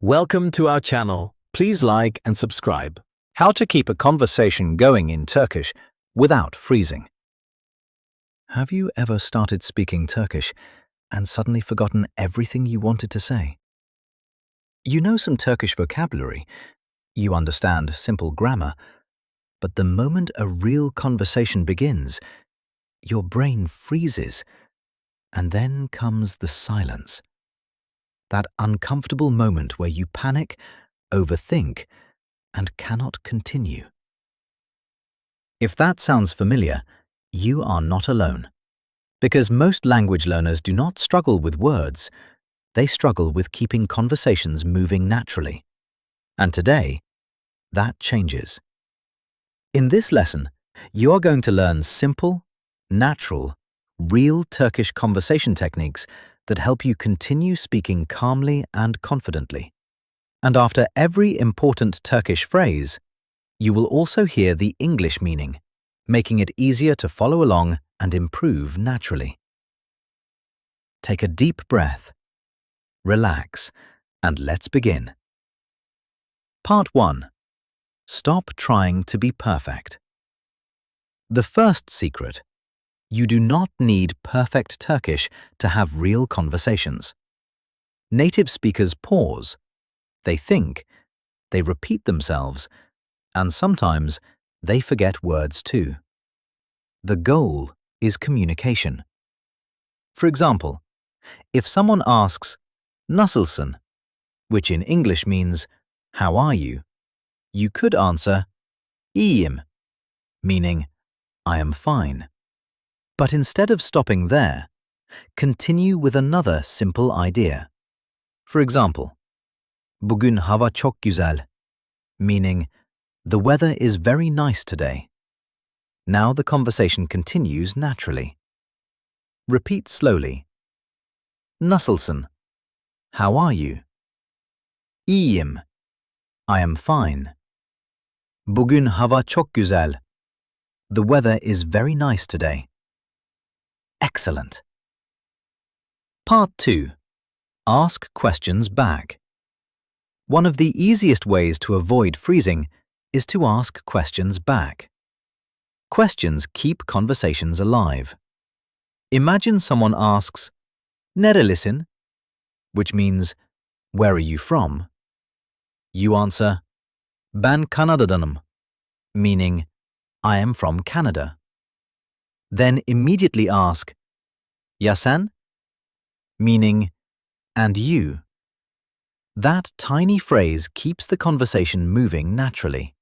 Welcome to our channel. Please like and subscribe. How to keep a conversation going in Turkish without freezing. Have you ever started speaking Turkish and suddenly forgotten everything you wanted to say? You know some Turkish vocabulary, you understand simple grammar, but the moment a real conversation begins, your brain freezes, and then comes the silence. That uncomfortable moment where you panic, overthink, and cannot continue. If that sounds familiar, you are not alone. Because most language learners do not struggle with words, they struggle with keeping conversations moving naturally. And today, that changes. In this lesson, you are going to learn simple, natural, real Turkish conversation techniques that help you continue speaking calmly and confidently. And after every important Turkish phrase, you will also hear the English meaning, making it easier to follow along and improve naturally. Take a deep breath, relax, and let's begin. Part 1. Stop trying to be perfect. The first secret: you do not need perfect Turkish to have real conversations. Native speakers pause, they think, they repeat themselves, and sometimes they forget words too. The goal is communication. For example, if someone asks, "Nasılsın?" which in English means, "How are you?" you could answer, "İyiyim," meaning, "I am fine." But instead of stopping there, continue with another simple idea. For example, "Bugün hava çok güzel," meaning, "The weather is very nice today." Now the conversation continues naturally. Repeat slowly. Nasılsın? How are you? İyiyim. I am fine. Bugün hava çok güzel. The weather is very nice today. Excellent. Part 2. Ask questions back. One of the easiest ways to avoid freezing is to ask questions back. Questions keep conversations alive. Imagine someone asks, "Nerelisin?" which means, "Where are you from?" You answer, "Ben Kanada'danım," meaning, "I am from Canada." Then immediately ask, "Ya sen?" meaning, "And you?" That tiny phrase keeps the conversation moving naturally.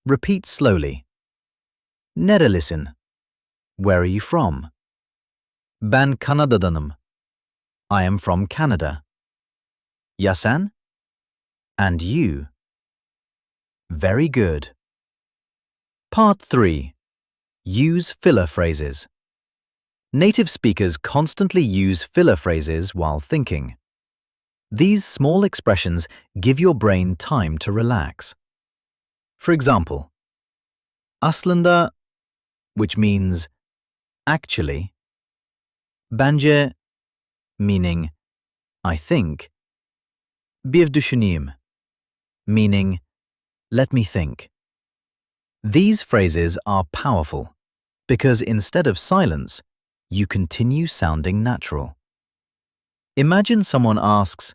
Repeat slowly. Nerelisin? Where are you from? Ben Kanada'danım. I am from Canada. Ya sen? And you? Very good. Part 3. Use filler phrases. Native speakers constantly use filler phrases while thinking. These small expressions give your brain time to relax. For example, aslında, which means actually, bence, meaning I think, bir düşüneyim, meaning let me think. These phrases are powerful because instead of silence, you continue sounding natural. Imagine someone asks,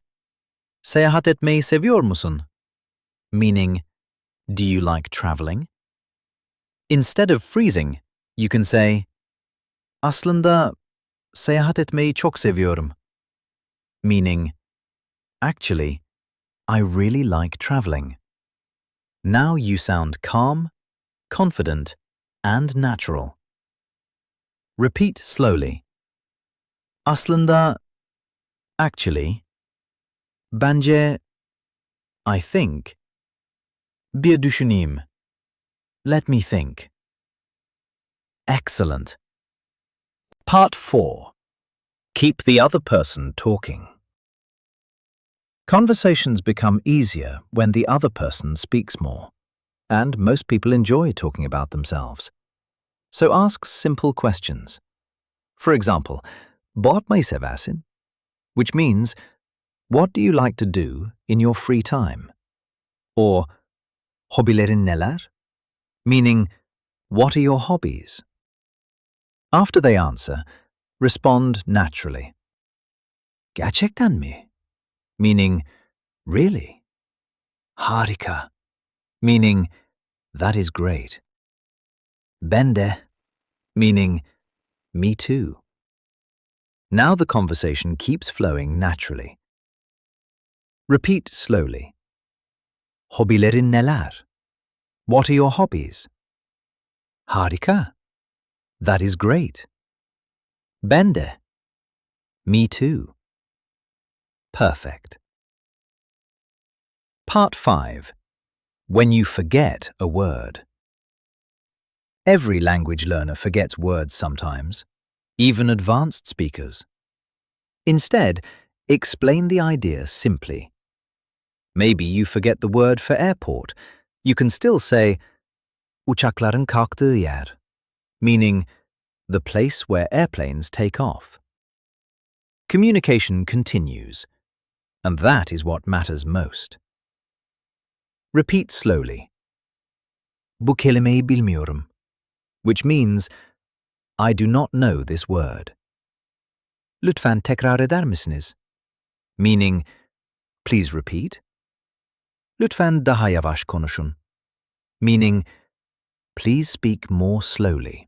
"Seyahat etmeyi seviyor musun?" meaning, do you like traveling? Instead of freezing, you can say, "Aslında seyahat etmeyi çok seviyorum," meaning, actually, I really like traveling. Now you sound calm, confident, and natural. Repeat slowly. Aslında, actually, bence, I think, bir düşüneyim, let me think. Excellent. Part 4. Keep the other person talking. Conversations become easier when the other person speaks more, and most people enjoy talking about themselves. So ask simple questions. For example, "Bağırtmayı seversin?" which means, What do you like to do in your free time? Or hobilerin neler? Meaning, what are your hobbies? After they answer, respond naturally. Gerçekten mi? Meaning, really? Harika. Meaning, that is great. Ben de, meaning, me too. Now the conversation keeps flowing naturally. Repeat slowly. Hobilerin neler? What are your hobbies? Harika. That is great. Ben de. Me too. Perfect. Part 5. When you forget a word. Every language learner forgets words sometimes, even advanced speakers. Instead, explain the idea simply. Maybe you forget the word for airport. You can still say, uçakların kalktığı yer, meaning the place where airplanes take off. Communication continues, and that is what matters most. Repeat slowly. Bu kelimeyi bilmiyorum, which means, I do not know this word. Lütfen tekrar eder misiniz? Meaning, please repeat. Lütfen daha yavaş konuşun. Meaning, please speak more slowly.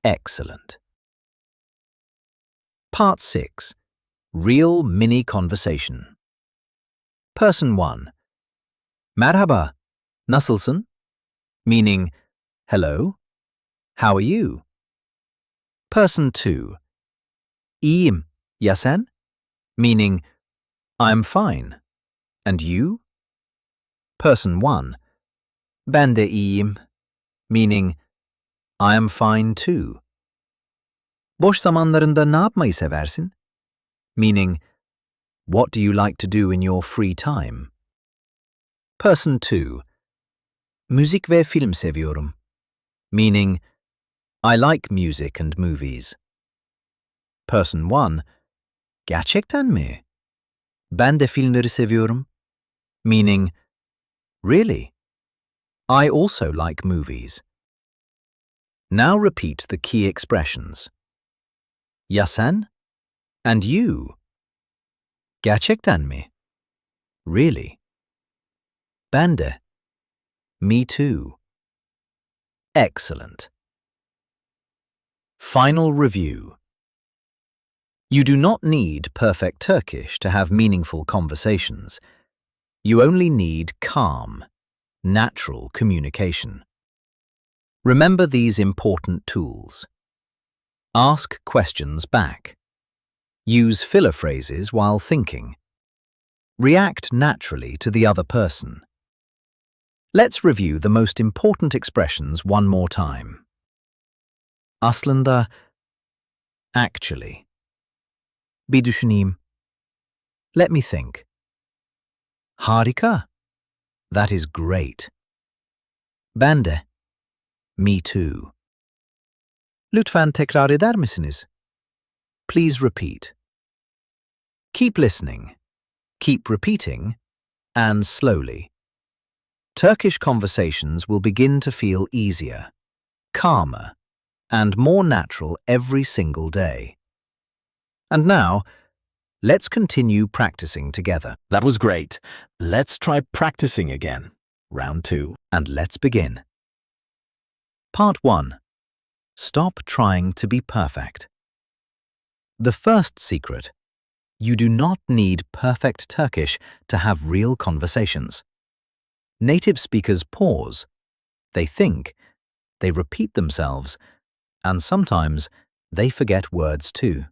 Excellent. Part 6. Real mini conversation. Person 1. Merhaba, nasılsın? Meaning, hello, how are you? Person 2. İyiyim, ya sen? Meaning, I'm fine. And you? Person 1. Ben de iyiyim. Meaning, I am fine too. Boş zamanlarında ne yapmayı seversin? Meaning, what do you like to do in your free time? Person 2. Müzik ve film seviyorum. Meaning, I like music and movies. Person 1. Gerçekten mi? Ben de filmleri seviyorum. Meaning, really? I also like movies. Now repeat the key expressions. Ya sen? And you? Gerçekten mi? Really? Ben de. Me too. Excellent. Final review. You do not need perfect Turkish to have meaningful conversations. You only need calm, natural communication. Remember these important tools. Ask questions back. Use filler phrases while thinking. React naturally to the other person. Let's review the most important expressions one more time. Aslında, actually. Bir düşüneyim. Let me think. Harika. That is great. Ben de. Me too. Lütfen tekrar eder misiniz? Please repeat. Keep listening, keep repeating, and slowly. Turkish conversations will begin to feel easier, calmer, and more natural every single day. And now, let's continue practicing together. That was great. Let's try practicing again. Round 2. And let's begin. Part 1. Stop trying to be perfect. The first secret: you do not need perfect Turkish to have real conversations. Native speakers pause, they think, they repeat themselves, and sometimes they forget words too.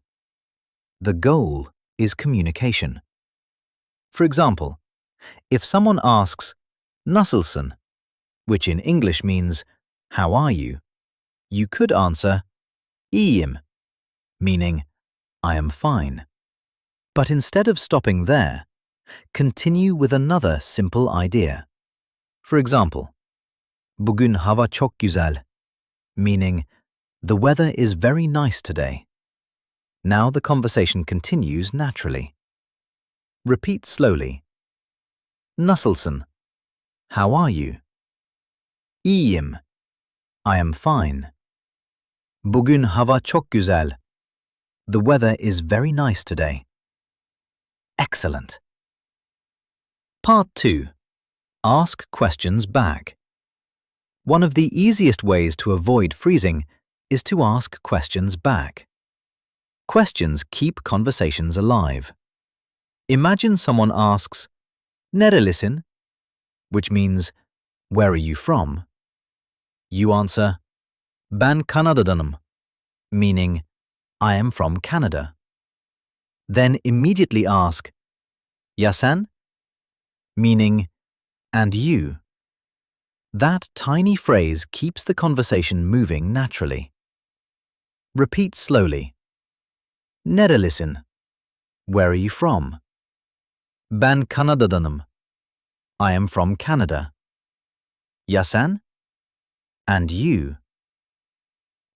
The goal is communication. For example, if someone asks, "Nasılsın?" which in English means, "How are you?" you could answer, "İyiyim," meaning, "I am fine." But instead of stopping there, continue with another simple idea. For example, "Bugün hava çok güzel," meaning, "The weather is very nice today." Now the conversation continues naturally. Repeat slowly. Nasılsın? How are you? İyiyim. I am fine. Bugün hava çok güzel. The weather is very nice today. Excellent. Part 2. Ask questions back. One of the easiest ways to avoid freezing is to ask questions back. Questions keep conversations alive. Imagine someone asks, "Nerelisin?" which means, "Where are you from?" You answer, "Ben Kanada'danım," meaning, "I am from Canada." Then immediately ask, "Ya sen?" meaning, "And you?" That tiny phrase keeps the conversation moving naturally. Repeat slowly. Nerelisin? Where are you from? Ben Kanada'danım. I am from Canada. Ya sen? And you?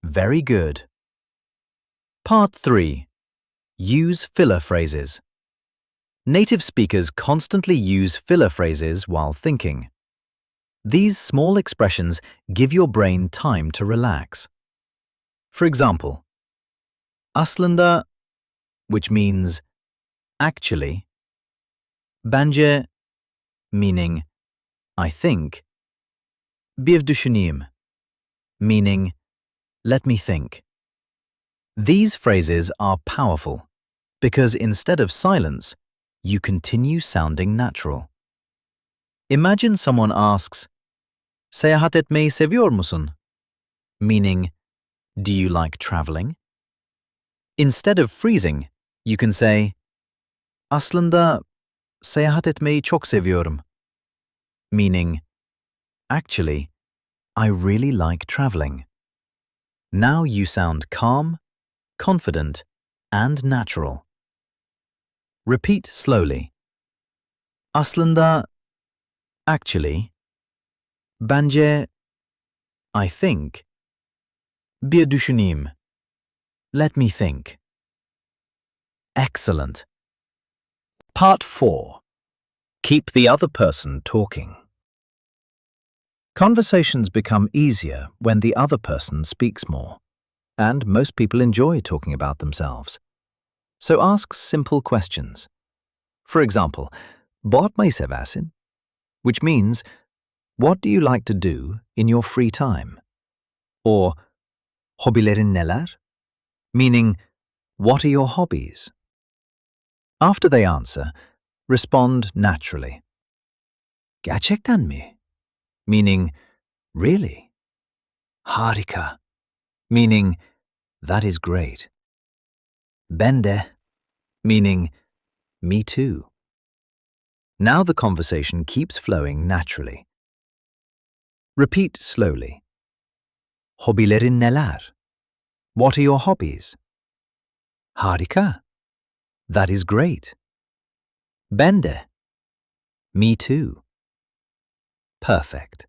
Very good. Part 3. Use filler phrases. Native speakers constantly use filler phrases while thinking. These small expressions give your brain time to relax. For example, aslında, which means actually, bence, meaning I think, bir düşüneyim, meaning let me think. These phrases are powerful because instead of silence, you continue sounding natural. Imagine someone asks, "Seyahat etmeyi seviyor musun?" meaning, do you like traveling? Instead of freezing, you can say, "Aslında seyahat etmeyi çok seviyorum," meaning, actually, I really like traveling. Now you sound calm, confident, and natural. Repeat slowly. Aslında, actually, bence, I think, bir düşüneyim, let me think. Excellent. Part 4. Keep the other person talking. Conversations become easier when the other person speaks more, and most people enjoy talking about themselves. So ask simple questions. For example, "Bağırtmayı seversin?" which means, what do you like to do in your free time? Or, "Hobilerin neler?" meaning, what are your hobbies? After they answer, respond naturally. Gerçekten mi? Meaning, really? Harika, meaning, that is great. Ben de, meaning, me too. Now the conversation keeps flowing naturally. Repeat slowly. Hobilerin neler? What are your hobbies? Harika. That is great. Ben de. Me too. Perfect.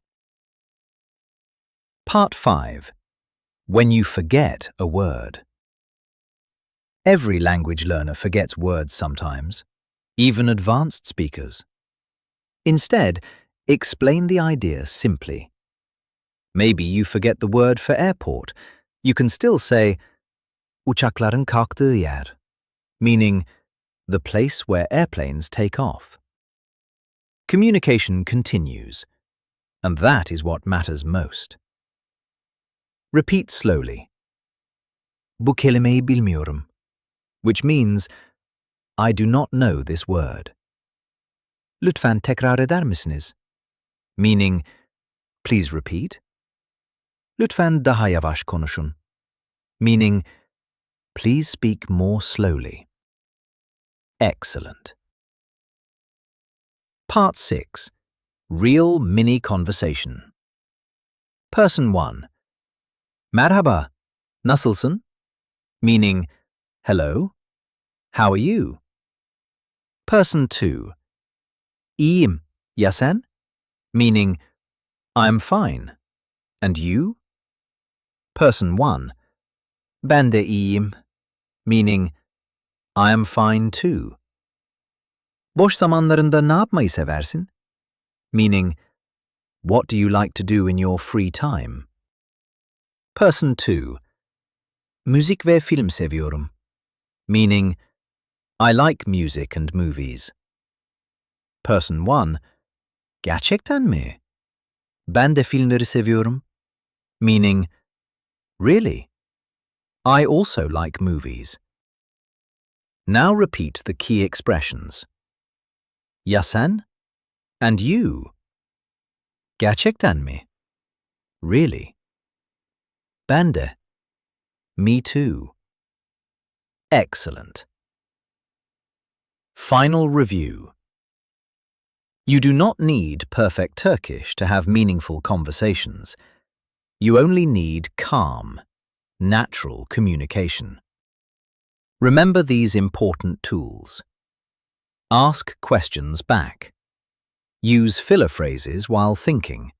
Part 5. When you forget a word. Every language learner forgets words sometimes, even advanced speakers. Instead, explain the idea simply. Maybe you forget the word for airport. You can still say, "Uçakların kalktığı yer," meaning the place where airplanes take off. Communication continues, and that is what matters most. Repeat slowly. Bu kelimeyi bilmiyorum, which means, I do not know this word. Lütfen tekrar eder misiniz? Meaning, please repeat. Lütfen daha yavaş konuşun. Meaning, please speak more slowly. Excellent. Part 6. Real mini conversation. Person 1. Merhaba, nasılsın? Meaning, hello, how are you? Person 2. İyiyim, ya sen? Meaning, I'm fine. And you? Person 1. Ben de iyiyim, meaning, I am fine too. Boş zamanlarında ne yapmayı seversin? Meaning, what do you like to do in your free time? Person 2. Müzik ve film seviyorum. Meaning, I like music and movies. Person 1. Gerçekten mi? Ben de filmleri seviyorum. Meaning, really? I also like movies. Now repeat the key expressions. Ya sen? And you? Gerçekten mi? Really? Ben de. Me too. Excellent. Final review. You do not need perfect Turkish to have meaningful conversations. You only need calm, natural communication. Remember these important tools. Ask questions back. Use filler phrases while thinking.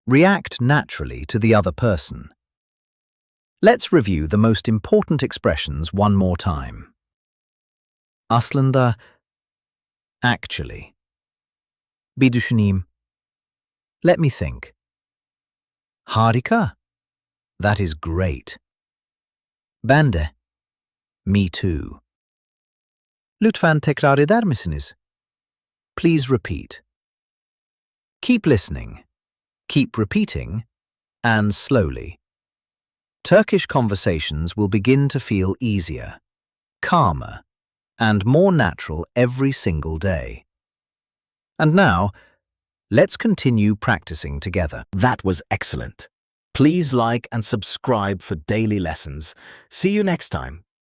React naturally to the other person. Let's review the most important expressions one more time. Aslında, actually. Bir düşüneyim. Let me think. Harika. That is great. Ben de. Me too. Lütfen tekrar eder misiniz? Please repeat. Keep listening, keep repeating, and slowly. Turkish conversations will begin to feel easier, calmer, and more natural every single day. And now, let's continue practicing together. That was excellent. Please like and subscribe for daily lessons. See you next time.